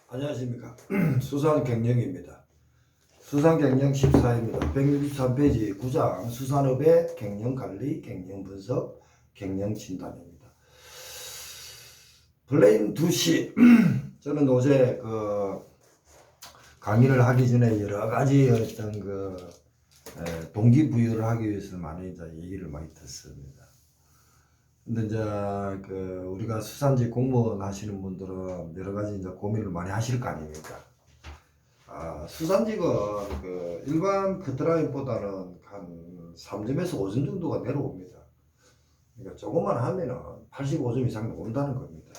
안녕하십니까. 수산경영입니다. 수산경영 14입니다. 163페이지 9장 수산업의 경영관리, 경영분석, 경영진단입니다. 블레임 2시 저는 어제 강의를 하기 전에 여러 가지 어떤 동기부여를 하기 위해서 많이 이제 얘기를 많이 듣습니다. 근데 이제 우리가 수산직 공무원 하시는 분들은 여러 가지 이제 고민을 많이 하실 거 아닙니까? 수산직은 일반 커트라인보다는 한 3점에서 5점 정도가 내려옵니다. 그러니까 조금만 하면은 85점 이상 나온다는 겁니다.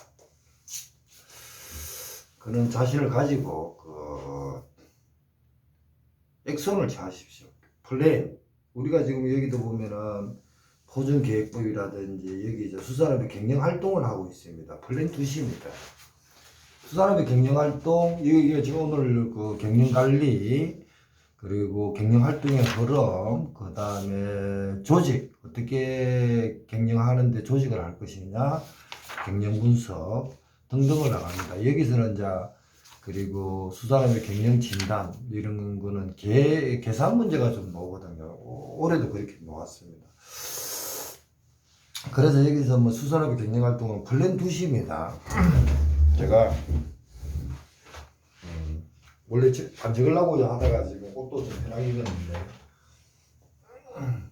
그런 자신을 가지고 액션을 취하십시오. 플랜. 우리가 지금 여기도 보면은 포준계획법이라든지 여기 이제 수산업의 경영활동을 하고 있습니다. 플랜 2시입니다. 수산업의 경영활동, 여기 지금 오늘 경영관리, 그리고 경영활동의 흐름, 그 다음에 조직, 어떻게 경영하는데 조직을 할 것이냐, 경영분석 등등을 나갑니다. 여기서는 이제 그리고 수산업의 경영진단 이런 거는 계산 문제가 좀 나오거든요. 올해도 그렇게 나왔습니다. 그래서 여기서 뭐 수산업의 경영활동은 플랜 2시입니다. 제가 원래 안 적으려고 하다가 지금 옷도 좀 편하게 입었는데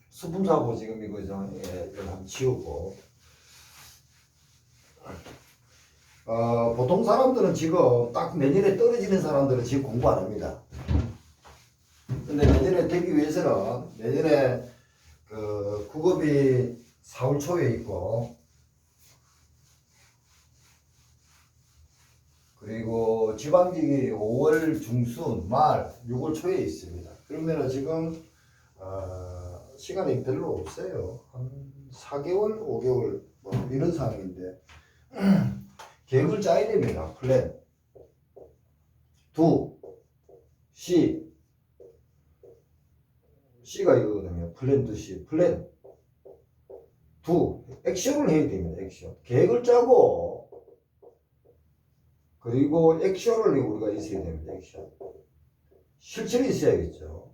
수품 사고 지금 이거죠. 예, 이걸 한번 치우고 보통 사람들은 지금 딱 내년에 떨어지는 사람들은 지금 공부 안 합니다. 근데 내년에 되기 위해서는 내년에 국업이 4월 초에 있고 그리고 지방직이 5월 중순 말 6월 초에 있습니다. 그러면 지금 시간이 별로 없어요. 한 4개월 5개월 뭐 이런 상황인데 계획을 짜야 됩니다. 플랜 2 C가 이거거든요. 플랜 2C 플랜 2 액션을 해야 됩니다. 액션 계획을 짜고 그리고 액션을 우리가 있어야 됩니다. 액션 실천이 있어야겠죠.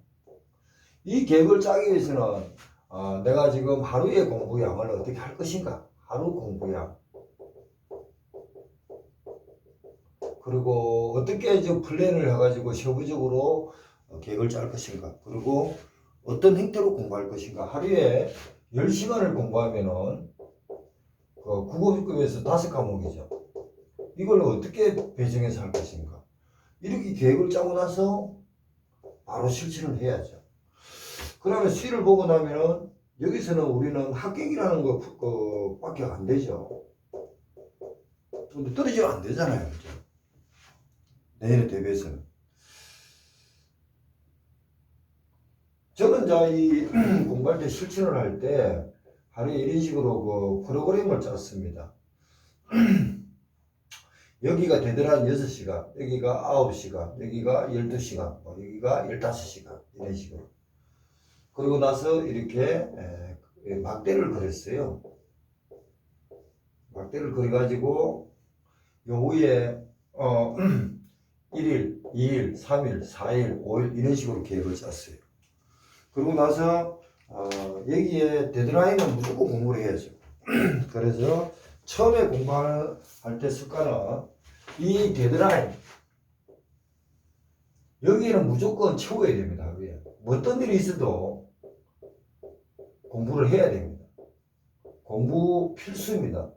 이 계획을 짜기 위해서는 내가 지금 하루의 공부량을 어떻게 할 것인가, 하루 공부량, 그리고 어떻게 이제 플랜을 해가지고 세부적으로 계획을 짤 것인가, 그리고 어떤 형태로 공부할 것인가. 하루에 10시간을 공부하면은 국어교육에서 5과목이죠. 이걸 어떻게 배정해서 할 것인가. 이렇게 계획을 짜고 나서 바로 실천을 해야죠. 그 다음에 수위를 보고 나면은 여기서는 우리는 합격이라는 거 밖에 안 되죠. 근데 떨어지면 안 되잖아요. 그죠? 내년에 대비해서는. 저는 이제 이 공부할 때 실천을 할 때 하루에 이런 식으로 프로그램을 짰습니다. 여기가 데드라인 6시간, 여기가 9시간, 여기가 12시간, 여기가 15시간, 이런 식으로. 그리고 나서 이렇게 막대를 그렸어요. 막대를 그려가지고 요 위에 1일, 2일, 3일, 4일, 5일 이런 식으로 계획을 짰어요. 그러고 나서 여기에 데드라인은 무조건 공부를 해야죠. 그래서 처음에 공부할 때 습관은 이 데드라인 여기에는 무조건 채워야 됩니다. 하루에 어떤 일이 있어도 공부를 해야 됩니다. 공부 필수입니다.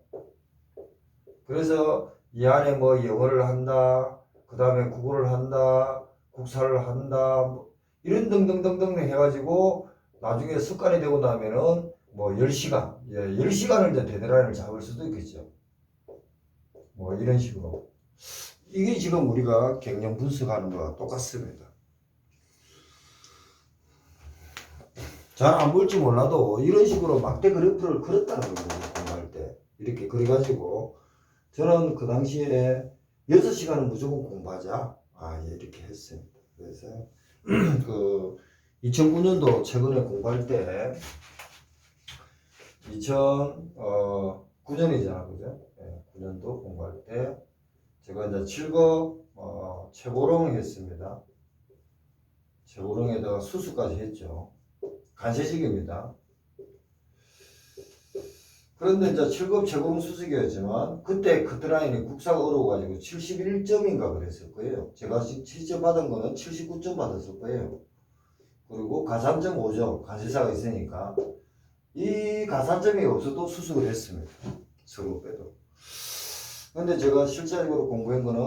그래서 이 안에 뭐 영어를 한다, 그 다음에 국어를 한다, 국사를 한다, 뭐 이런 등등등등 해가지고 나중에 습관이 되고 나면은 뭐 10시간, 10시간을 이제 데드라인을 잡을 수도 있겠죠. 뭐 이런 식으로. 이게 지금 우리가 경영 분석하는 거와 똑같습니다. 잘 안 볼지 몰라도 이런 식으로 막대 그래프를 그렸다는 거예요. 공부할 때. 이렇게 그려가지고 저는 그 당시에 6시간은 무조건 공부하자. 이렇게 했습니다. 그래서 2009년도 최근에 공부할 때 2009년이잖아, 그죠? 9년도 공부할 때 제가 이제 7급 채고령 했습니다. 채고령에다가 수수까지 했죠. 간세식입니다. 그런데 이제 7급 채고령 수수기였지만 그때 커트라인이 국사가 어려워가지고 71점인가 그랬을 거예요. 제가 실제 받은 거는 79점 받았을 거예요. 그리고 가산점 5점 간세사가 있으니까 이 가산점이 없어도 수습을 했습니다. 서로 빼도. 근데 제가 실제적으로 공부한 거는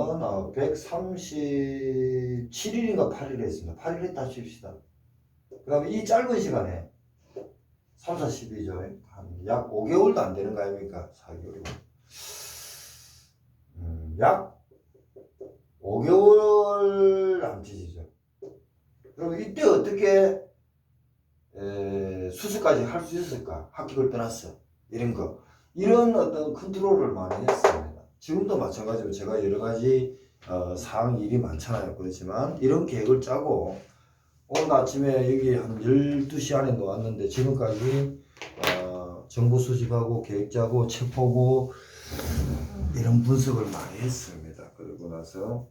137일인가 8일 했습니다. 8일 했다 칩시다. 그 다음에 이 짧은 시간에 3, 4, 12죠. 한 약 5개월도 안 되는 거 아닙니까? 4개월이고. 약 5개월 안 지지죠. 그럼 이때 어떻게 수술까지 할 수 있을까? 합격을 떠났어. 이런 거. 이런 어떤 컨트롤을 많이 했습니다. 지금도 마찬가지로 제가 여러 가지 사항 일이 많잖아요. 그렇지만 이런 계획을 짜고 오늘 아침에 여기 한 12시 안에 놓았는데 지금까지 정보 수집하고 계획 짜고 책 보고 이런 분석을 많이 했습니다. 그러고 나서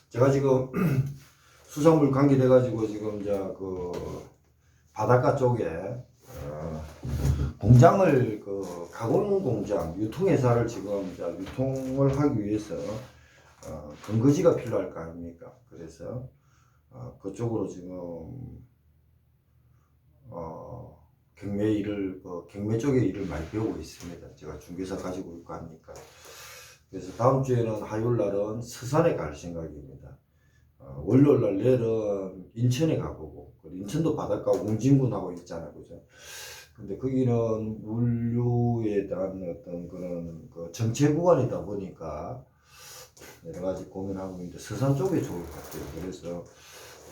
제가 지금 수산물 관계돼 가지고 지금 이제 그 바닷가 쪽에 공장을 그 가공 공장 유통회사를 지금 이제 유통을 하기 위해서 근거지가 필요할 거 아닙니까? 그래서 그쪽으로 지금 경매 일을 경매 쪽의 일을 많이 배우고 있습니다. 제가 중개사 가지고 있고 하니까. 그래서 다음 주에는 화요일 날은 서산에 갈 생각입니다. 월요일 날 내일은 인천에 가보고, 인천도 바닷가 웅진군하고 있잖아요, 그죠? 근데 거기는 물류에 대한 어떤 그런 그 정체 구간이다 보니까 여러 가지 고민하고 있는데 서산 쪽이 좋을 것 같아요. 그래서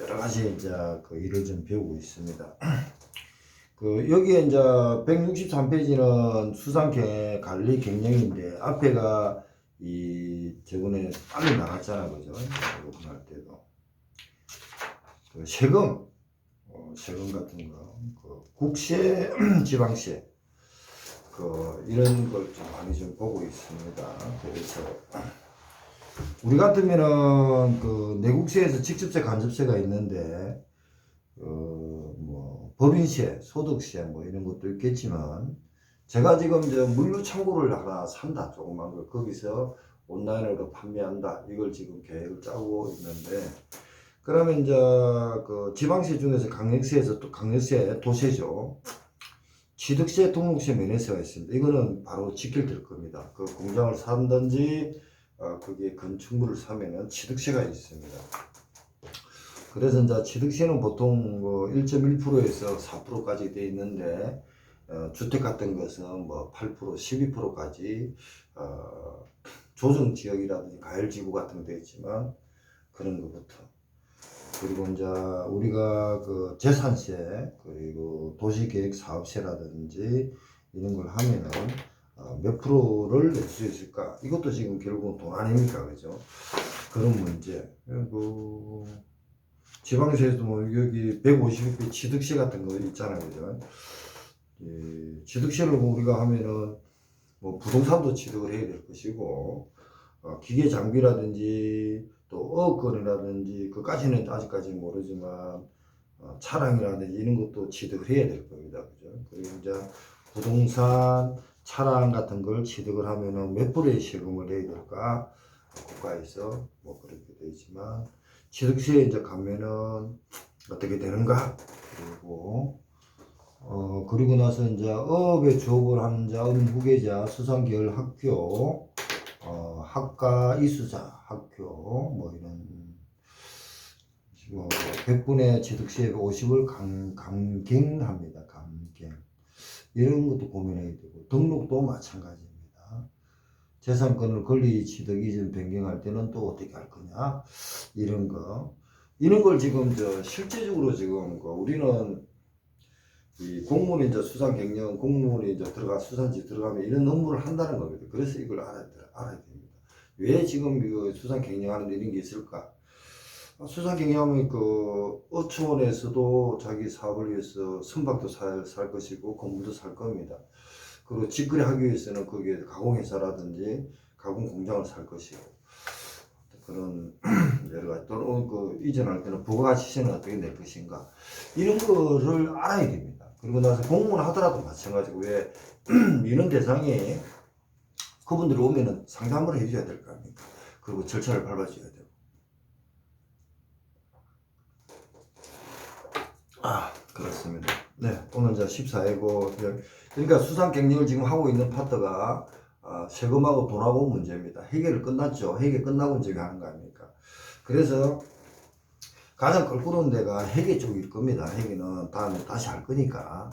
여러 가지 이제 그 일을 좀 배우고 있습니다. 그 여기에 이제 163페이지는 수산 관리 경영인데 앞에가 이 저번에 빨리 나갔잖아, 그죠? 오픈할 때도 그 세금 같은 거, 그 국세, 지방세, 그 이런 걸 좀 많이 좀 보고 있습니다. 그래서 우리 같으면은 그 내국세에서 직접세, 간접세가 있는데 뭐 법인세, 소득세 뭐 이런 것도 있겠지만 제가 지금 저 물류 창고를 하나 산다, 조그만 걸 거기서 온라인으로 판매한다, 이걸 지금 계획을 짜고 있는데. 그러면 이제 그 지방세 중에서 강력세에서 또 강력세 도세죠. 취득세, 등록세, 면회세가 있습니다. 이거는 바로 지킬될 겁니다. 그 공장을 산든지 그게 건축물을 사면은 취득세가 있습니다. 그래서 이제 취득세는 보통 뭐 1.1%에서 4%까지 돼 있는데 주택 같은 것은 뭐 8%, 12%까지 조정 지역이라든지 가열지구 같은 거 돼 있지만 그런 것부터. 그리고 이제 우리가 그 재산세, 그리고 도시계획사업세라든지 이런 걸 하면은 몇 프로를 낼 수 있을까? 이것도 지금 결국은 돈 아닙니까? 그죠? 그런 문제. 그 지방세에도 뭐 여기 150배 취득세 같은 거 있잖아요. 그죠? 취득세를 우리가 하면은 뭐 부동산도 취득을 해야 될 것이고, 기계 장비라든지 또 어업권이라든지 그까지는 아직까지는 모르지만 차량이라든지 이런 것도 취득을 해야 될 겁니다. 그죠? 그리고 이제 부동산, 차량 같은 걸 취득을 하면은 몇 프로의 세금을 내야 될까? 국가에서 뭐 그렇게 되어 있지만 취득세에 이제 가면은 어떻게 되는가? 그리고 나서 이제 어업에 주업을 하는 자, 후계자, 수상계열 학교, 학과 이수자 학교 뭐 이런 뭐 100분의 취득세 50을 감경합니다. 감경. 이런 것도 고민해야 되고 등록도 마찬가지입니다. 재산권을 권리 취득 이전 변경할 때는 또 어떻게 할 거냐, 이런 걸 지금 실제적으로 지금 우리는 이 공무원이 이제 수산 경영, 공무원이 이제 수산지 들어가면 이런 업무를 한다는 겁니다. 그래서 이걸 알아야 됩니다. 왜 지금 이거 수산 경영하는 데 이런 게 있을까? 수산 경영하면 그 어촌에서도 자기 사업을 위해서 선박도 살 것이고 건물도 살 겁니다. 그리고 직거래 하기 위해서는 거기에 가공회사라든지 가공 공장을 살 것이고 그런 여러 가지 또는 그 이전할 때는 부가가치세는 어떻게 낼 것인가 이런 거를 알아야 됩니다. 그리고 나서 공무원 하더라도 마찬가지고 왜 민원 대상이 그분들이 오면은 상담을 해줘야 될 거 아닙니까? 그리고 절차를 밟아줘야 되고. 그렇습니다. 네, 오늘 이제 14회고 그러니까 수상 경쟁을 지금 하고 있는 파트가 세금하고 돈하고 문제입니다. 해결을 끝났죠. 해결 끝나고 이제 하는 거 아닙니까? 그래서 가장 껄끄러운 데가 회계 쪽일 겁니다. 회계는 다음에 다시 할 거니까.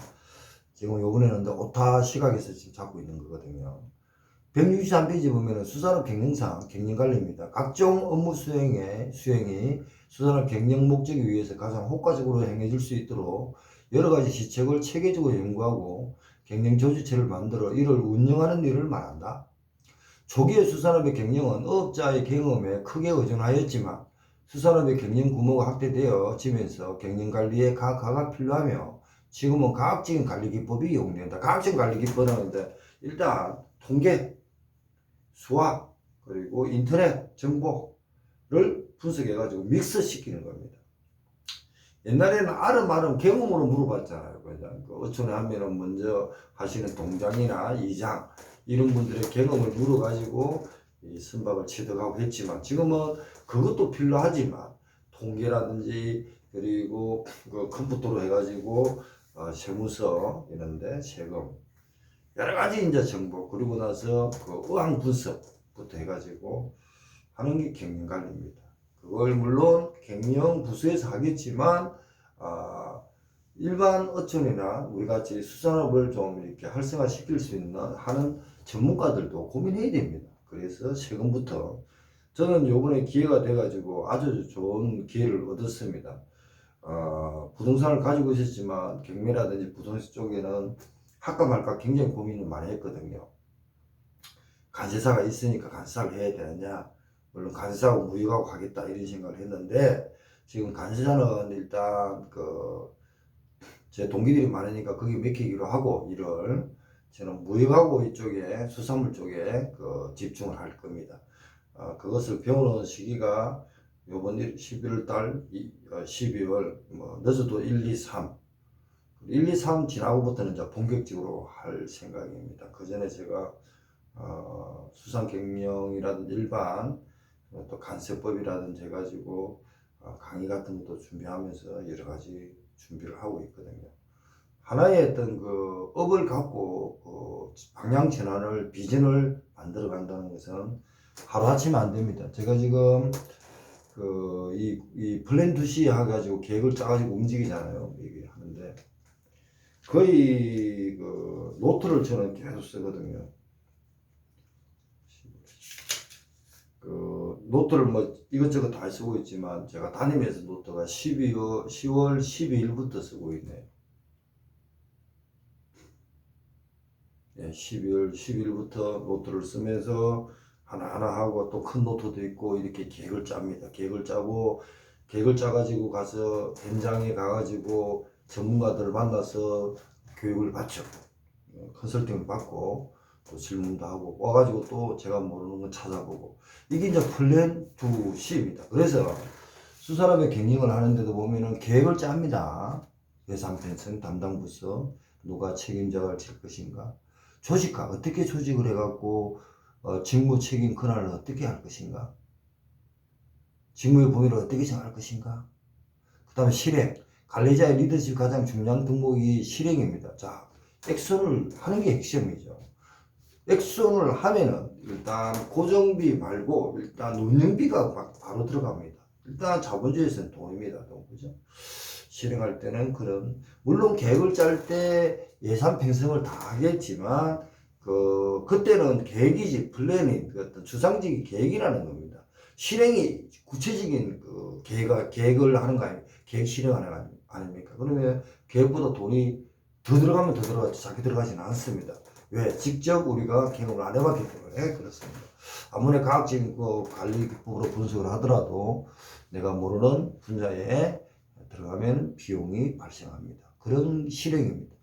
지금 요번에는 오타 시각에서 지금 잡고 있는 거거든요. 163페이지 보면은 수산업 경영상 경영관리입니다. 각종 업무 수행이 수산업 경영 목적에 위해서 가장 효과적으로 행해질 수 있도록 여러 가지 시책을 체계적으로 연구하고 경영 조직체를 만들어 이를 운영하는 일을 말한다. 초기의 수산업의 경영은 어업자의 경험에 크게 의존하였지만 수산업의 경영 규모가 확대되어지면서 경영관리에 가가 필요하며 지금은 과학적인 관리 기법이 이용된다. 과학적인 관리 기법은 일단 통계, 수학, 그리고 인터넷 정보를 분석해가지고 믹스시키는 겁니다. 옛날에는 아름아름 경험으로 물어봤잖아요. 그냥 어촌에 하면은 먼저 하시는 동장이나 이장 이런 분들의 경험을 물어가지고 이 선박을 취득하고 했지만 지금은 그것도 필요하지만 통계라든지 그리고 그 컴퓨터로 해가지고 세무서 이런데 세금 여러 가지 이제 정보 그리고 나서 그 의황 분석부터 해가지고 하는 게 경영관리입니다. 그걸 물론 경영 부서에서 하겠지만 일반 어촌이나 우리 같이 수산업을 좀 이렇게 활성화 시킬 수 있는 하는 전문가들도 고민해야 됩니다. 그래서 세금부터 저는 요번에 기회가 돼가지고 아주 좋은 기회를 얻었습니다. 부동산을 가지고 있었지만 경매라든지 부동산 쪽에는 할까 말까 굉장히 고민을 많이 했거든요. 관세사가 있으니까 관세사를 해야 되느냐 물론 관세사하고 무역하고 가겠다 이런 생각을 했는데 지금 관세사는 일단 제 동기들이 많으니까 거기 맡기기로 하고 일을 저는 무역하고 이쪽에 수산물 쪽에 집중을 할 겁니다. 그것을 배우는 시기가 요번 11월 달 12월 뭐 늦어도 1, 2, 3 1, 2, 3 지나고부터는 이제 본격적으로 할 생각입니다. 그 전에 제가 수산 경영이라든지 일반 또 관세법이라든지 해가지고 강의 같은 것도 준비하면서 여러 가지 준비를 하고 있거든요. 하나의 어떤 업을 갖고 방향 전환을 비전을 만들어 간다는 것은 하루아침에 안 됩니다. 제가 지금 이 플랜 2C 해가지고 계획을 짜가지고 움직이잖아요. 이게 하는데 거의 노트를 저는 계속 쓰거든요. 노트를 뭐 이것저것 다 쓰고 있지만 제가 다니면서 노트가 10월 12일부터 쓰고 있네요. 예, 12월 10일부터 노트를 쓰면서 하나하나 하고 또 큰 노트도 있고 이렇게 계획을 짭니다. 계획을 짜가지고 가서 현장에 가가지고 전문가들을 만나서 교육을 받죠. 컨설팅을 받고 또 질문도 하고 와가지고 또 제가 모르는 건 찾아보고 이게 이제 플랜 2C입니다. 그래서 수산업의 경영을 하는데도 보면은 계획을 짭니다. 예산 편성 담당 부서 누가 책임자를 질 것인가 조직화 어떻게 조직을 해갖고 직무 책임 권한을 어떻게 할 것인가 직무의 범위를 어떻게 정할 것인가 그 다음에 실행 관리자의 리더십 가장 중요한 덕목이 실행입니다. 자 액션을 하는 게 핵심이죠. 액션을 하면은 일단 고정비 말고 일단 운영비가 바로 들어갑니다. 일단 자본주의에서는 돈입니다. 돈, 그죠? 실행할 때는 물론 계획을 짤 때 예산 편성을 다 하겠지만 그때는 계획이지 플래닝 어떤 추상적인 계획이라는 겁니다. 실행이 구체적인 계획을 하는 거 아닙니까? 계획 실행하는 거 아닙니까? 그러면 계획보다 돈이 더 들어가면 더 들어가지 작게 들어가지는 않습니다. 왜? 직접 우리가 경험을 안 해봤기 때문에 그렇습니다. 아무리 과학적인 관리 기법으로 분석을 하더라도 내가 모르는 분야에 들어가면 비용이 발생합니다. 그런 실행입니다.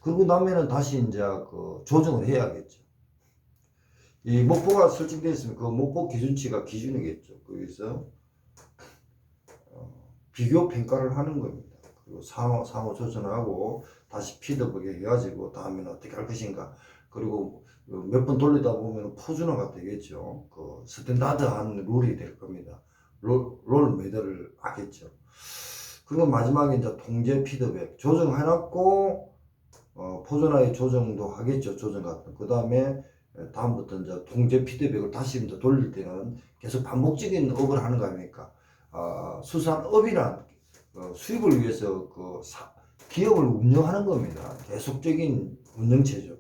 그러고 나면은 다시 이제 조정을 해야겠죠. 이 목표가 설정되어 있으면 그 목표 기준치가 기준이겠죠. 거기서 비교 평가를 하는 겁니다. 그리고 상호 조정하고 다시 피드백 해가지고 다음에는 어떻게 할 것인가. 그리고 몇 번 돌리다 보면 표준화가 되겠죠. 그 스탠다드한 룰이 될 겁니다. 롤 매들을 하겠죠. 그리고 마지막에 이제 통제 피드백 조정해놨고 표준화의 조정도 하겠죠. 조정 같은. 그 다음에 다음부터 이제 통제 피드백을 다시 이제 돌릴 때는 계속 반복적인 업을 하는 거 아닙니까? 수산업이란 수입을 위해서 기업을 운영하는 겁니다. 계속적인 운영체죠.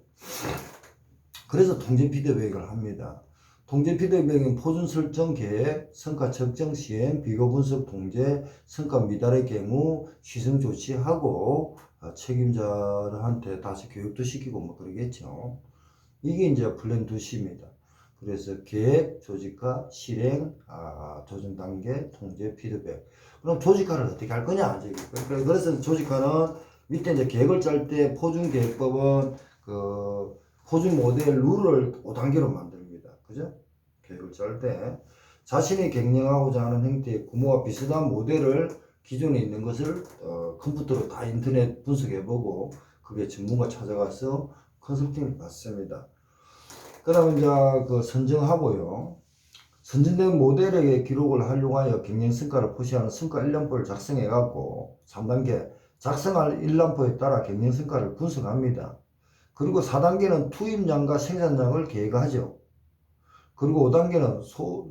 그래서 통제 피드백을 합니다. 통제 피드백은 표준 설정 계획, 성과 측정 시행, 비교 분석 통제, 성과 미달의 경우 시정 조치하고 책임자한테 다시 교육도 시키고 뭐 그러겠죠. 이게 이제 플랜 2C입니다. 그래서 계획, 조직화, 실행, 조정 단계, 통제, 피드백. 그럼 조직화를 어떻게 할 거냐? 그래서 조직화는 밑에 이제 계획을 짤 때 표준 계획법은 표준 모델 룰을 5단계로 만듭니다. 그죠? 계획을 짤 때 자신이 경영하고자 하는 형태의 규모와 비슷한 모델을 기존에 있는 것을 컴퓨터로 다 인터넷 분석해보고 그게 전문가 찾아가서 컨설팅을 받습니다. 그 다음에 이제 선정하고요. 선정된 모델에게 기록을 활용하여 경영 성과를 표시하는 성과 일람표를 작성해 갖고 3단계 작성할 일람표에 따라 경영 성과를 분석합니다. 그리고 4단계는 투입량과 생산량을 계획하죠. 그리고 5단계는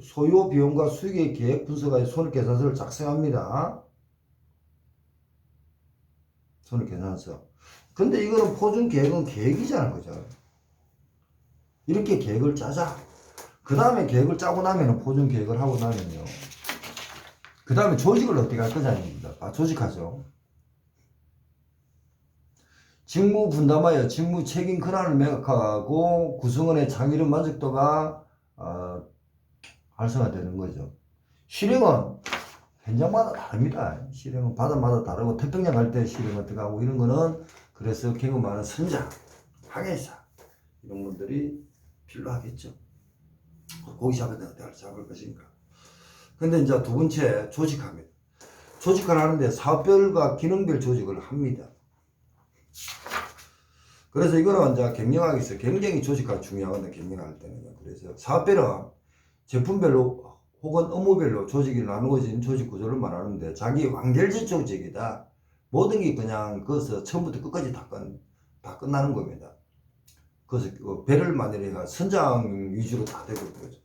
소요 비용과 수익의 계획 분석하여 손익계산서를 작성합니다. 손익계산서. 근데 이거는 표준 계획은 계획이잖아요. 그죠? 이렇게 계획을 짜자. 그 다음에 계획을 짜고 나면 표준 계획을 하고 나면요. 그 다음에 조직을 어떻게 할 거냐입니다. 조직하죠. 직무 분담하여 직무 책임 권한을 매각하고 구성원의 창의력 만족도가 활성화되는 거죠. 실행은 현장마다 다릅니다. 실행은 바다마다 다르고 태평양 갈 때 실행 어떻게 하고 이런 거는 그래서 경험 많은 선장, 항해사 이런 분들이 필요하겠죠. 고기 잡을 때 어떻게 잡을 것인가. 근데 이제 두 번째 조직합니다. 조직을 하는데 사업별과 기능별 조직을 합니다. 그래서 이거는 이제 경영학에 있어요. 굉장히 조직화가 중요하거든요. 경영할 때는. 그래서 사업별은 제품별로 혹은 업무별로 조직이 나누어진 조직 구조를 말하는데 자기 완결제 조직이다. 모든 게 그냥 거기서 처음부터 끝까지 다 끝나는 겁니다. 그래서 배를 만들니까 선장 위주로 다 되고 있죠.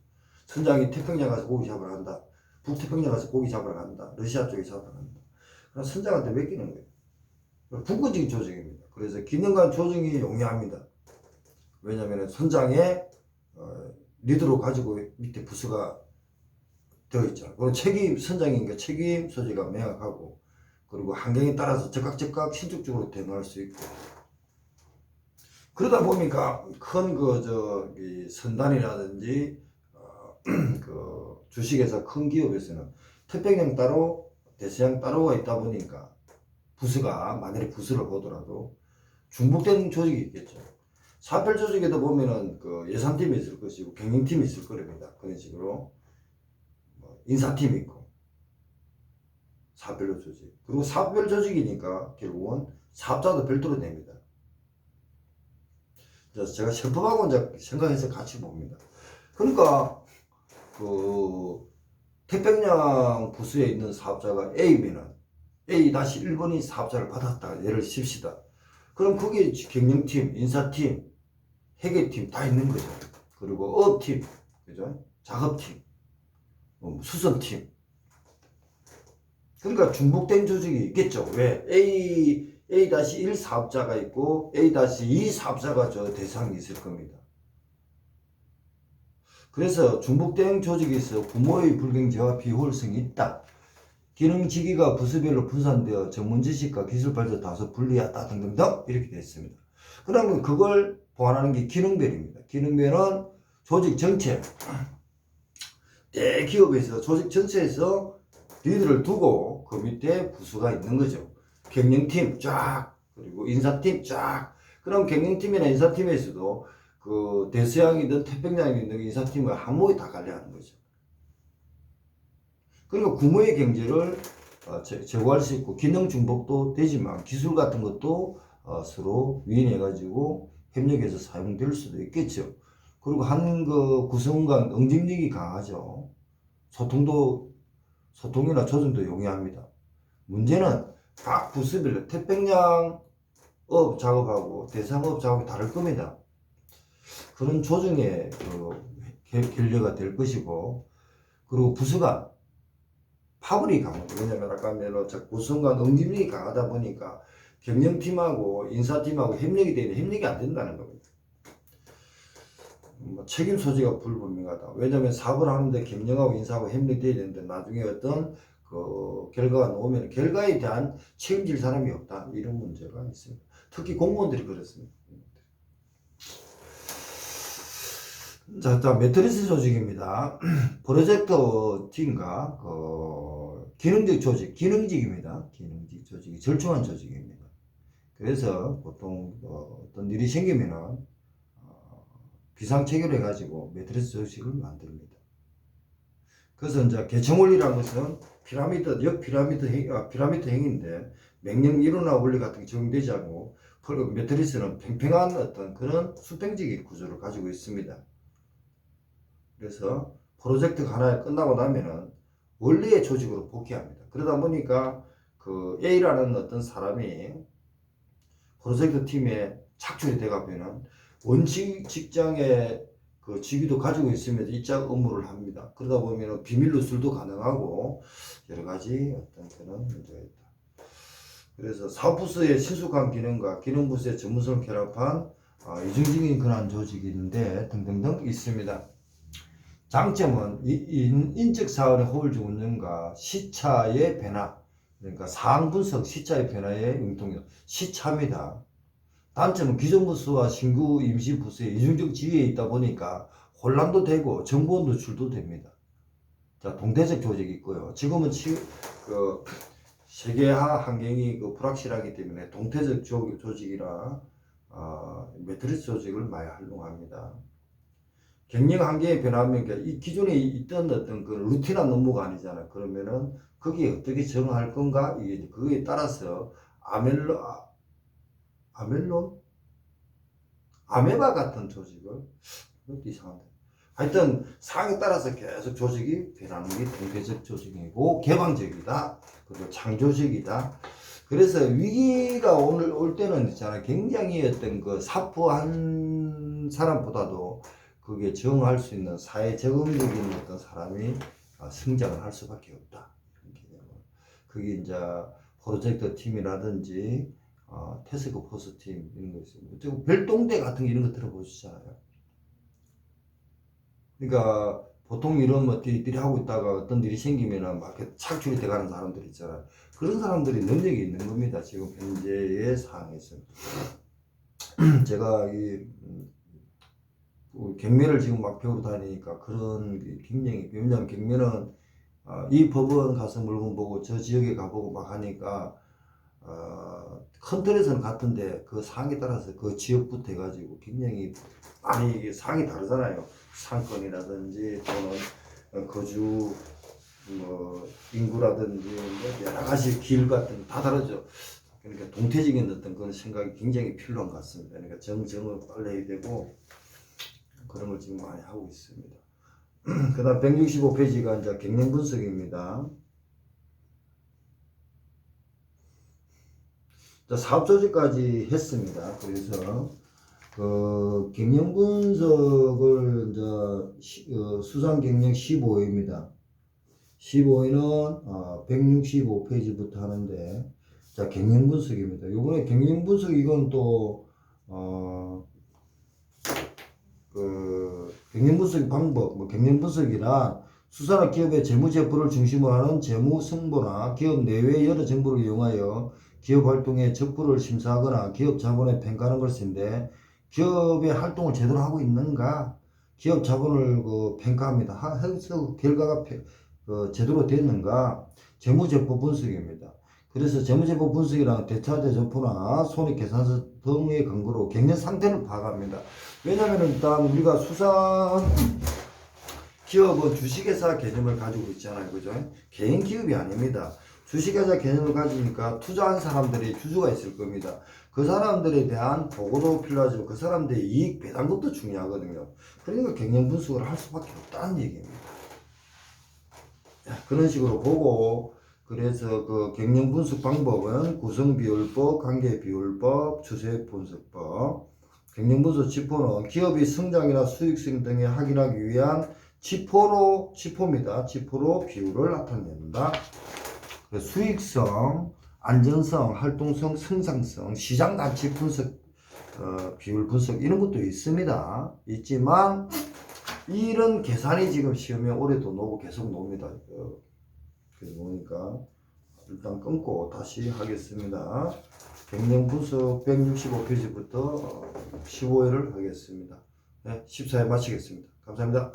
선장이 태평양 가서 고기 잡으러 간다. 북태평양 가서 고기 잡으러 간다. 러시아 쪽에 잡으러 간다. 그럼 선장한테 맡기는 거예요. 국가적인 조직입니다. 그래서 기능과 조직이 용이합니다. 왜냐하면 선장의 리더로 가지고 밑에 부서가 되어 있죠. 그리고 선장이니까 책임 소재가 명확하고 그리고 환경에 따라서 즉각 신속적으로 대응할 수 있고 그러다 보니까 큰 선단이라든지 주식회사 큰 기업에서는 태평양 따로 대서양 따로가 있다 보니까 부서가 만약에 부서를 보더라도 중복된 조직이 있겠죠. 사별 조직에도 보면은 예산팀이 있을 것이고 경영팀이 있을 겁니다. 그런 식으로 인사팀이 있고 사별로 조직 그리고 사별 조직이니까 결국은 사업자도 별도로 냅니다. 그래서 제가 셰프하고 이제 생각해서 같이 봅니다. 그러니까 태평양 부서에 있는 사업자가 A면은 A-1번이 사업자를 받았다. 예를 칩시다. 그럼 거기에 경영팀, 인사팀, 회계팀 다 있는 거죠. 그리고 업팀, 그죠? 작업팀, 수선팀. 그러니까 중복된 조직이 있겠죠. 왜? A-1 사업자가 있고 A-2 사업자가 대상이 있을 겁니다. 그래서 중복된 조직이 있어 부모의 불경제와 비효율성이 있다. 기능지기가 부서별로 분산되어 전문 지식과 기술 발전 다소 불리하다 등등등 이렇게 되어 있습니다. 그러면 그걸 보완하는 게 기능별입니다. 기능별은 조직 전체 대기업에서 조직 전체에서 리더를 두고 그 밑에 부서가 있는 거죠. 경영팀 쫙 그리고 인사팀 쫙. 그럼 경영팀이나 인사팀에서도 그 대서양이든 태평양이든 인사팀을 한 몸에 다 관리하는 거죠. 그리고 구모의 경제를 제고할 수 있고 기능 중복도 되지만 기술 같은 것도 서로 위인해가지고 협력해서 사용될 수도 있겠죠. 그리고 한 그 구성 간 응집력이 강하죠. 소통이나 조정도 용이합니다. 문제는 각 부서별로 태평양 업 작업하고 대상업 작업이 다를 겁니다. 그런 조정의 결례가 될 것이고, 그리고 부서가 파벌이 강합니다. 왜냐면 아까 구성과 응집력이 강하다 보니까 경영팀하고 인사팀하고 협력이 되는데 협력이 안 된다는 겁니다. 책임 소재가 불분명하다. 왜냐면 사업을 하는데 경영하고 인사하고 협력돼야 되는데 나중에 어떤 그 결과가 나오면 결과에 대한 책임질 사람이 없다. 이런 문제가 있습니다. 특히 공무원들이 그렇습니다. 자, 매트리스 조직입니다. 프로젝트 팀과 기능직 조직, 기능직입니다. 기능직 조직이 절충한 조직입니다. 그래서 보통 어떤 일이 생기면은 비상체계를 해가지고 매트리스 조직을 만듭니다. 그래서 이제 개청원리라는 것은 피라미드 행인데 명령 이론이나 원리 같은 게 적용되지 않고 매트리스는 팽팽한 어떤 그런 수평적인 구조를 가지고 있습니다. 그래서 프로젝트가 하나 끝나고 나면은 원래의 조직으로 복귀합니다. 그러다 보니까 그 A라는 어떤 사람이 프로젝트 팀에 착출이 돼가면은 원칙 직장의 그 직위도 가지고 있으면서 입장 업무를 합니다. 그러다 보면 비밀 누설도 가능하고 여러 가지 어떤 그런 문제가 있다. 그래서 사업부서의 신속한 기능과 기능부서의 전문성을 결합한 이중적인 그런 조직인데 등등등 있습니다. 장점은 인적 사원의 효율적 운영과 시차의 변화, 그러니까 상황 분석, 시차의 변화의 융통력, 시차입니다. 단점은 기존 부서와 신규 임시 부서의 이중적 지위에 있다 보니까 혼란도 되고 정보 노출도 됩니다. 자, 동대적 조직이 있고요. 지금은 세계화 환경이 불확실하기 때문에 동태적 조직이라 매트리스 조직을 많이 활용합니다. 경영 환경이 변하면 이 기존에 있던 어떤 그 루틴한 업무가 아니잖아. 그러면은 거기에 어떻게 적응할 건가? 이게 그거에 따라서 아메바 같은 조직을, 그것도 이상한데. 하여튼 상황에 따라서 계속 조직이 변하는 게 동태적 조직이고 개방적이다. 그리고 창조적이다. 그래서 위기가 올 때는 있잖아. 굉장히 어떤 그 사포한 사람보다도 그게 적응할 수 있는 사회 적응적인 어떤 사람이 성장을 할 수밖에 없다. 그게 이제 프로젝트 팀이라든지 태스크포스 팀 이런 거 있습니다. 별동대 같은 게 이런 거 들어보시잖아요. 그러니까 보통 이런 뭐 띠리띠리 하고 있다가 어떤 일이 생기면은 막 착출이 돼가는 사람들 있잖아요. 그런 사람들이 능력이 있는 겁니다. 지금 현재의 상황에서. 제가 경매를 지금 막 배우러 다니니까 그런 게 굉장히, 왜냐면 경매는 이 법원 가서 물건 보고 저 지역에 가보고 막 하니까 큰 틀에서는 같은데 그 상황에 따라서 그 지역부터 해가지고 굉장히 많이 상황이 다르잖아요. 상권이라든지 또는 거주 뭐 인구라든지 뭐 여러 가지 길 같은 거 다 다르죠. 그러니까 동태적인 어떤 그런 생각이 굉장히 필요한 것 같습니다. 그러니까 정을 빨리 해야 되고 그런 걸 지금 많이 하고 있습니다. 그 다음 165페이지가 이제 경영 분석입니다. 자, 사업 조직까지 했습니다. 그래서 그 경영 분석을 이제 수상 경영 15회입니다. 15회는 165페이지부터 하는데, 자, 경영 분석입니다. 요번에 경영 분석 이건 또 경영 분석 방법, 뭐 경영 분석이란 수사나 기업의 재무제표를 중심으로 하는 재무성보나 기업 내외의 여러 정보를 이용하여 기업 활동의 적부를 심사하거나 기업 자본에 평가하는 것인데, 기업의 활동을 제대로 하고 있는가, 기업 자본을 평가합니다. 해서 결과가 제대로 됐는가, 재무제표 분석입니다. 그래서 재무제표 분석이랑 대차대조표나 손익계산서 등의 근거로 경영 상태를 파악합니다. 왜냐하면 일단 우리가 수산 기업은 주식회사 개념을 가지고 있잖아요. 그죠? 개인 기업이 아닙니다. 주식회사 개념을 가지니까 투자한 사람들이 주주가 있을 겁니다. 그 사람들에 대한 보고도 필요하지만 그 사람들의 이익 배당 것도 중요하거든요. 그러니까 경영 분석을 할 수밖에 없다는 얘기입니다. 그런 식으로 보고, 그래서 그 경영 분석 방법은 구성비율법, 관계비율법, 추세분석법, 경영 분석 지표는 기업의 성장이나 수익성 등을 확인하기 위한 지표입니다. 지표로 비율을 나타낸다. 수익성, 안전성, 활동성, 성장성, 시장 가치 분석, 비율 분석 이런 것도 있지만 이런 계산이 지금 시험에 올해도 나오고 계속 나옵니다. 그래서 보니까 일단 끊고 다시 하겠습니다. 경영 분석 165페이지부터 15회를 하겠습니다. 네, 14회 마치겠습니다. 감사합니다.